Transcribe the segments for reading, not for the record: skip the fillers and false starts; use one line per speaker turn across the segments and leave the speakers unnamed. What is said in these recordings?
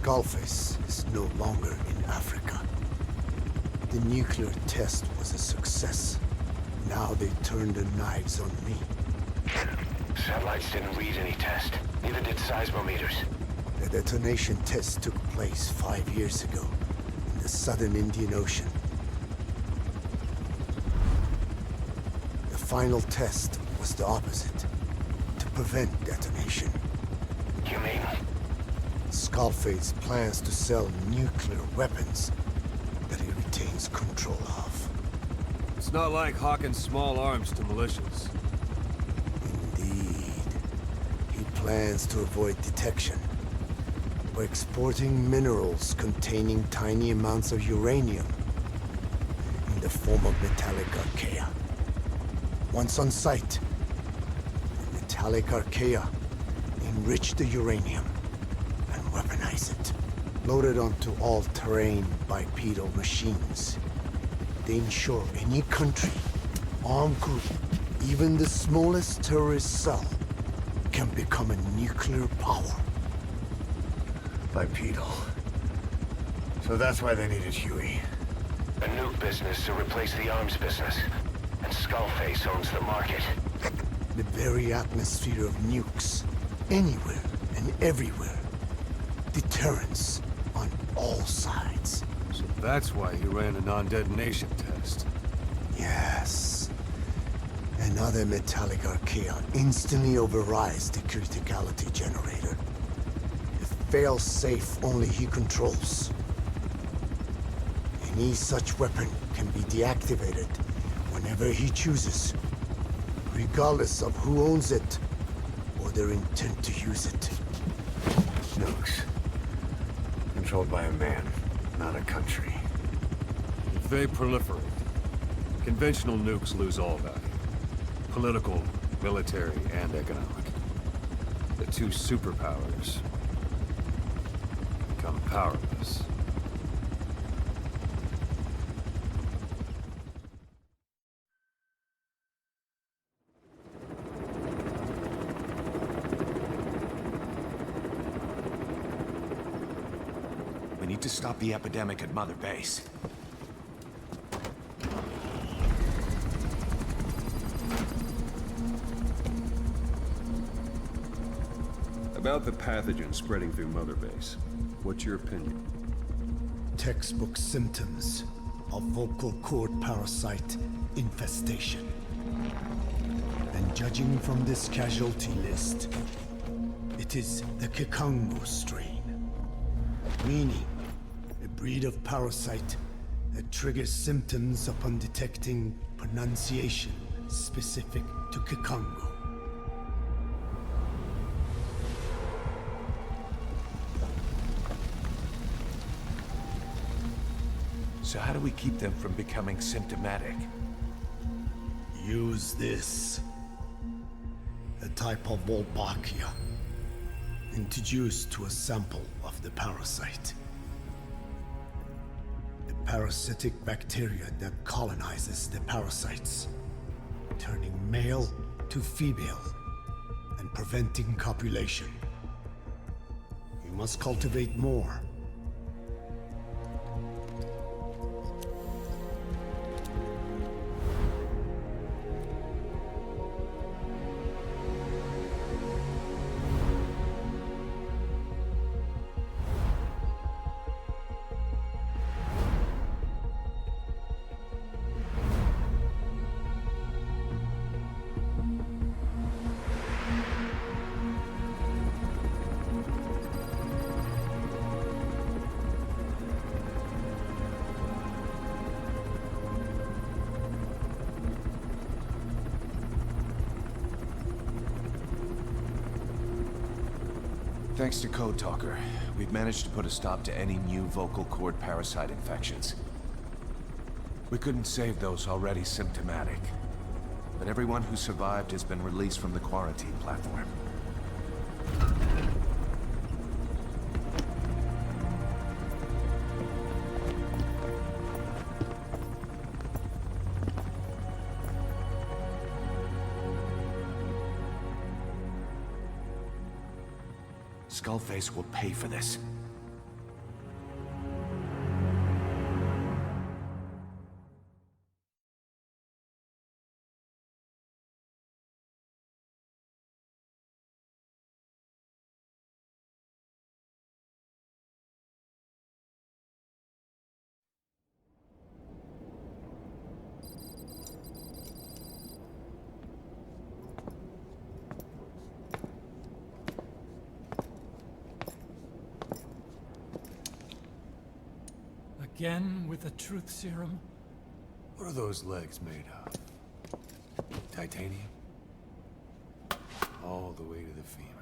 Skullface is no longer in Africa. The nuclear test was a success. Now they turned their knives on me.
Satellites didn't read any test. Neither did seismometers.
The detonation test took place 5 years ago in the southern Indian Ocean. The final test was the opposite, to prevent detonation.
You mean?
Skullface plans to sell nuclear weapons that he retains control of.
It's not like hawking small arms to militias.
Indeed. He plans to avoid detection by exporting minerals containing tiny amounts of uranium in the form of metallic archaea. Once on site, the metallic archaea enrich the uranium and weaponize it. Loaded onto all-terrain bipedal machines, they ensure any country, armed group, even the smallest terrorist cell, can become a nuclear power.
Bipedal. So that's why they needed Huey.
A nuke business to replace the arms business. And Skullface owns the market.
The very atmosphere of nukes, anywhere and everywhere. Deterrence on all sides.
So that's why he ran a non-detonation test.
Yes. Another metallic archaea instantly overrides the criticality generator. It fails safe only he controls. Any such weapon can be deactivated whenever he chooses, regardless of who owns it or their intent to use it.
Nukes. Controlled by a man, not a country.
If they proliferate, conventional nukes lose all value. Political, military, and economic. The two superpowers become powerless.
We need to stop the epidemic at Mother Base.
About the pathogen spreading through Mother Base, what's your opinion?
Textbook symptoms of vocal cord parasite infestation. And judging from this casualty list, it is the Kikongo strain. Meaning, a breed of parasite that triggers symptoms upon detecting pronunciation specific to Kikongo.
So how do we keep them from becoming symptomatic?
Use this. A type of Wolbachia, introduced to a sample of the parasite. A parasitic bacteria that colonizes the parasites, turning male to female and preventing copulation. You must cultivate more.
Thanks to Code Talker, we've managed to put a stop to any new vocal cord parasite infections. We couldn't save those already symptomatic, but everyone who survived has been released from the quarantine platform. Skullface will pay for this.
Again with the truth serum?
What are those legs made of? Titanium? All the way to the femur.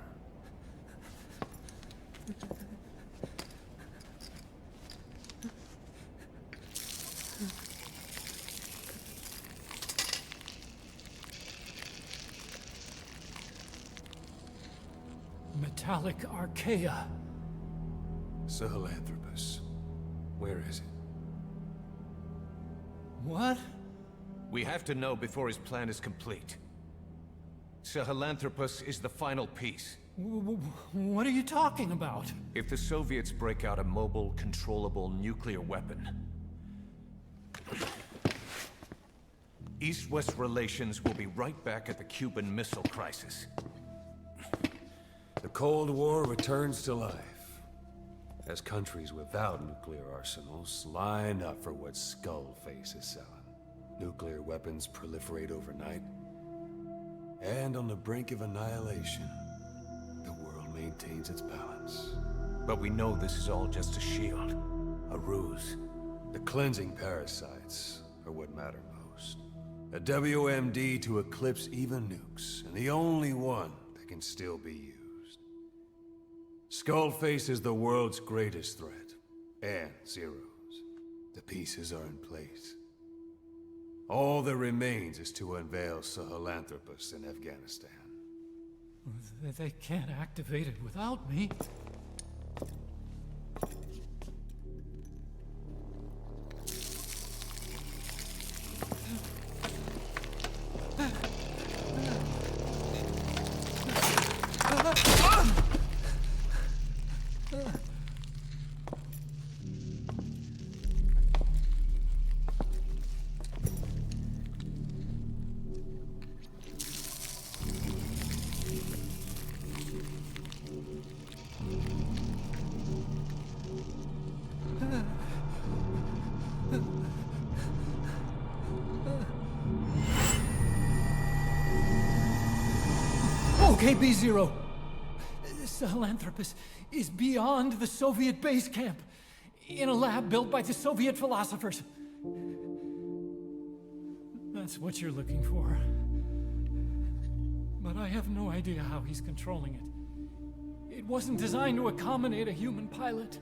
Metallic archaea.
Sahelanthropus. Where is it?
What?
We have to know before his plan is complete. Sahelanthropus is the final piece.
What are you talking about?
If the Soviets break out a mobile, controllable nuclear weapon, East-West relations will be right back at the Cuban Missile Crisis.
The Cold War returns to life as countries without nuclear arsenals line up for what Skullface is selling. Nuclear weapons proliferate overnight, and on the brink of annihilation, the world maintains its balance.
But we know this is all just a shield, a ruse.
The cleansing parasites are what matter most. A WMD to eclipse even nukes, and the only one that can still be used. Skullface is the world's greatest threat, and Zero's. The pieces are in place. All that remains is to unveil Sahelanthropus in Afghanistan.
They can't activate it without me. Okay, B-Zero. Sahelanthropus is beyond the Soviet base camp, in a lab built by the Soviet philosophers. That's what you're looking for. But I have no idea how he's controlling it. It wasn't designed to accommodate a human pilot.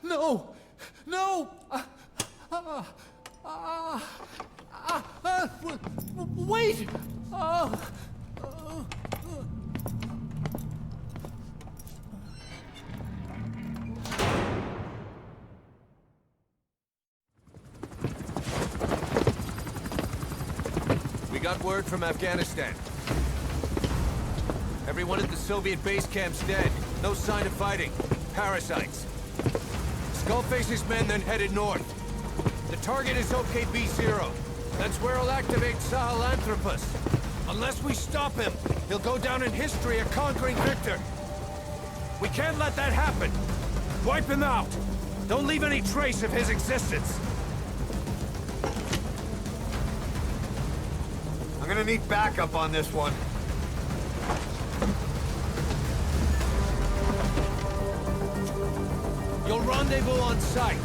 No! No! Wait!
We got word from Afghanistan. Everyone at the Soviet base camp's dead. No sign of fighting. Parasites. Skullface's men then headed north. The target is OKB-0. That's where he'll activate Sahelanthropus. Unless we stop him, he'll go down in history a conquering victor. We can't let that happen. Wipe him out. Don't leave any trace of his existence.
I'm gonna need backup on this one.
You'll rendezvous on site.